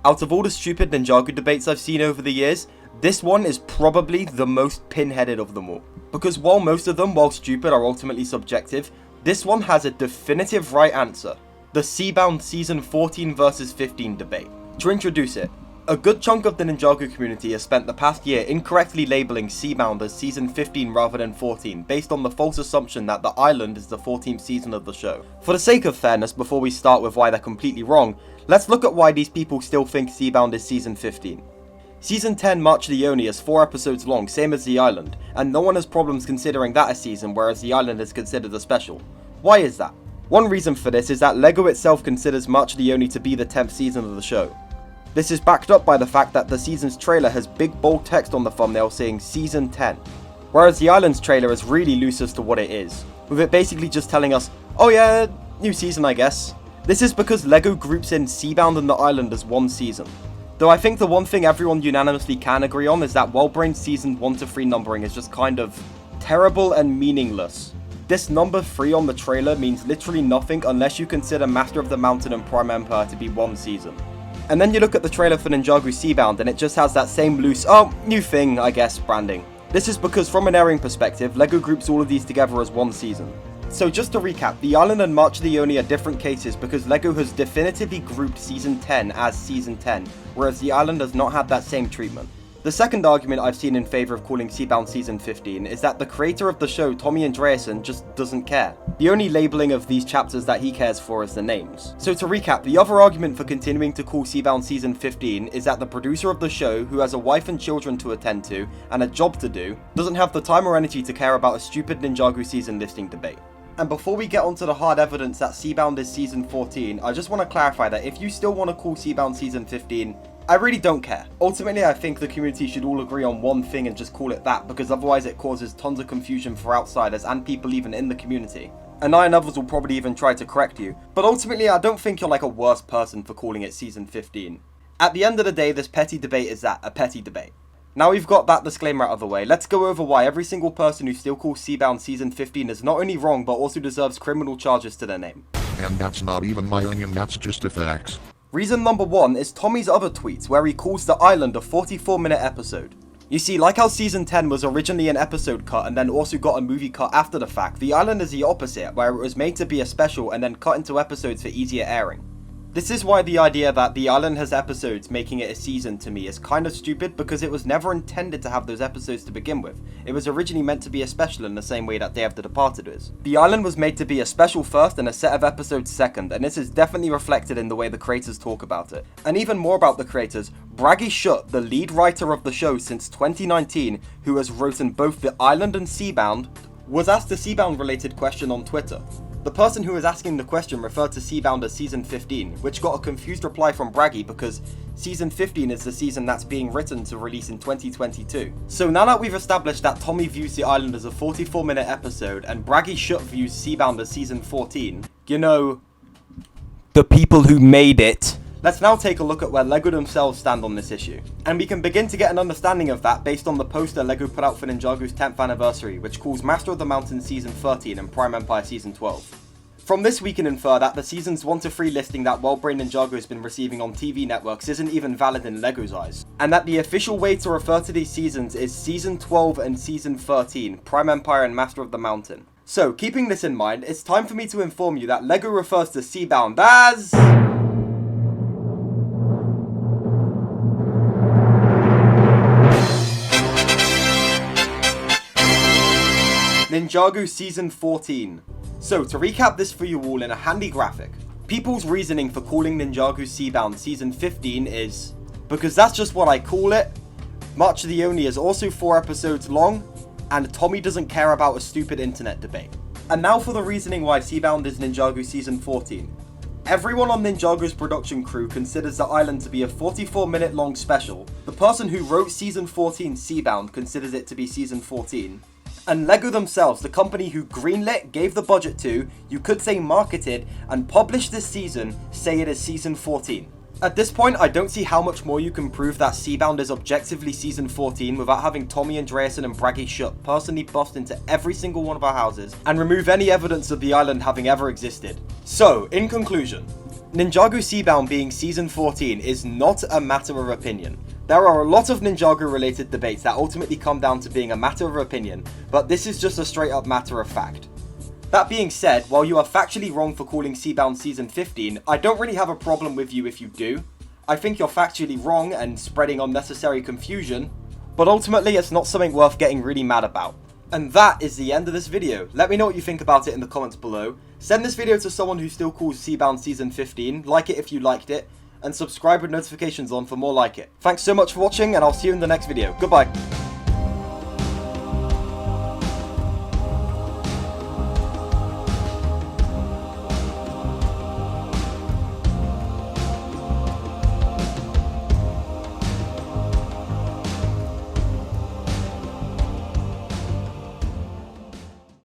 Out of all the stupid Ninjago debates I've seen over the years, this one is probably the most pinheaded of them all. Because while most of them, while stupid, are ultimately subjective, this one has a definitive right answer. The Seabound Season 14 vs 15 debate. To introduce it, a good chunk of the Ninjago community has spent the past year incorrectly labeling Seabound as Season 15 rather than 14, based on the false assumption that the island is the 14th season of the show. For the sake of fairness, before we start with why they're completely wrong, let's look at why these people still think Seabound is Season 15. Season 10 March the Oni is 4 episodes long, same as the island, and no one has problems considering that a season, whereas the island is considered a special. Why is that? One reason for this is that LEGO itself considers March the Oni to be the 10th season of the show. This is backed up by the fact that the season's trailer has big bold text on the thumbnail saying Season 10, whereas the island's trailer is really loose as to what it is, with it basically just telling us, oh yeah, new season I guess. This is because LEGO groups in Seabound and the island as one season. Though I think the one thing everyone unanimously can agree on is that well-brained season 1 to 3 numbering is just kind of terrible and meaningless. This number 3 on the trailer means literally nothing unless you consider Master of the Mountain and Prime Empire to be one season. And then you look at the trailer for Ninjago Seabound and it just has that same loose, oh, new thing, I guess, branding. This is because from an airing perspective, LEGO groups all of these together as one season. So just to recap, the island and March the Oni are different cases because LEGO has definitively grouped Season 10 as Season 10, whereas the island has not had that same treatment. The second argument I've seen in favour of calling Seabound Season 15 is that the creator of the show, Tommy Andreasen, just doesn't care. The only labelling of these chapters that he cares for is the names. So to recap, the other argument for continuing to call Seabound Season 15 is that the producer of the show, who has a wife and children to attend to, and a job to do, doesn't have the time or energy to care about a stupid Ninjago season listing debate. And before we get onto the hard evidence that Seabound is Season 14, I just want to clarify that if you still want to call Seabound Season 15, I really don't care. Ultimately, I think the community should all agree on one thing and just call it that, because otherwise it causes tons of confusion for outsiders and people even in the community. And I and others will probably even try to correct you, but ultimately I don't think you're like a worse person for calling it Season 15. At the end of the day, this petty debate is that, a petty debate. Now we've got that disclaimer out of the way, let's go over why every single person who still calls Seabound Season 15 is not only wrong but also deserves criminal charges to their name. And that's not even my onion, that's just the facts. Reason number 1 is Tommy's other tweets where he calls the island a 44-minute episode. You see, like how Season 10 was originally an episode cut and then also got a movie cut after the fact, the island is the opposite, where it was made to be a special and then cut into episodes for easier airing. This is why the idea that the island has episodes making it a season to me is kind of stupid, because it was never intended to have those episodes to begin with. It was originally meant to be a special in the same way that Day of the Departed is. The island was made to be a special first and a set of episodes second, and this is definitely reflected in the way the creators talk about it. And even more about the creators, Braggy Schutt, the lead writer of the show since 2019, who has written both the island and Seabound, was asked a Seabound related question on Twitter. The person who was asking the question referred to Seabound as Season 15, which got a confused reply from Braggy because Season 15 is the season that's being written to release in 2022. So now that we've established that Tommy views the island as a 44-minute episode and Braggy Schutt views Seabound as Season 14, you know, the people who made it, let's now take a look at where LEGO themselves stand on this issue. And we can begin to get an understanding of that based on the poster LEGO put out for Ninjago's 10th anniversary, which calls Master of the Mountain Season 13 and Prime Empire Season 12. From this we can infer that the Seasons 1 to 3 listing that well-brained Ninjago has been receiving on TV networks isn't even valid in LEGO's eyes, and that the official way to refer to these seasons is Season 12 and Season 13, Prime Empire and Master of the Mountain. So, keeping this in mind, it's time for me to inform you that LEGO refers to Seabound as Ninjago Season 14. So, to recap this for you all in a handy graphic, people's reasoning for calling Ninjago Seabound Season 15 is, because that's just what I call it, March the Oni is also 4 episodes long, and Tommy doesn't care about a stupid internet debate. And now for the reasoning why Seabound is Ninjago Season 14. Everyone on Ninjago's production crew considers the island to be a 44-minute long special, the person who wrote Season 14 Seabound considers it to be Season 14, and LEGO themselves, the company who greenlit, gave the budget to, you could say marketed, and published this season, say it is Season 14. At this point, I don't see how much more you can prove that Seabound is objectively Season 14 without having Tommy Andreasen and Braggy Schutt personally bust into every single one of our houses and remove any evidence of the island having ever existed. So, in conclusion, Ninjago Seabound being Season 14 is not a matter of opinion. There are a lot of Ninjago related debates that ultimately come down to being a matter of opinion, but this is just a straight up matter of fact. That being said, while you are factually wrong for calling Seabound Season 15, I don't really have a problem with you if you do. I think you're factually wrong and spreading unnecessary confusion, but ultimately it's not something worth getting really mad about. And that is the end of this video. Let me know what you think about it in the comments below. Send this video to someone who still calls Seabound Season 15, like it if you liked it, and subscribe with notifications on for more like it. Thanks so much for watching, and I'll see you in the next video. Goodbye.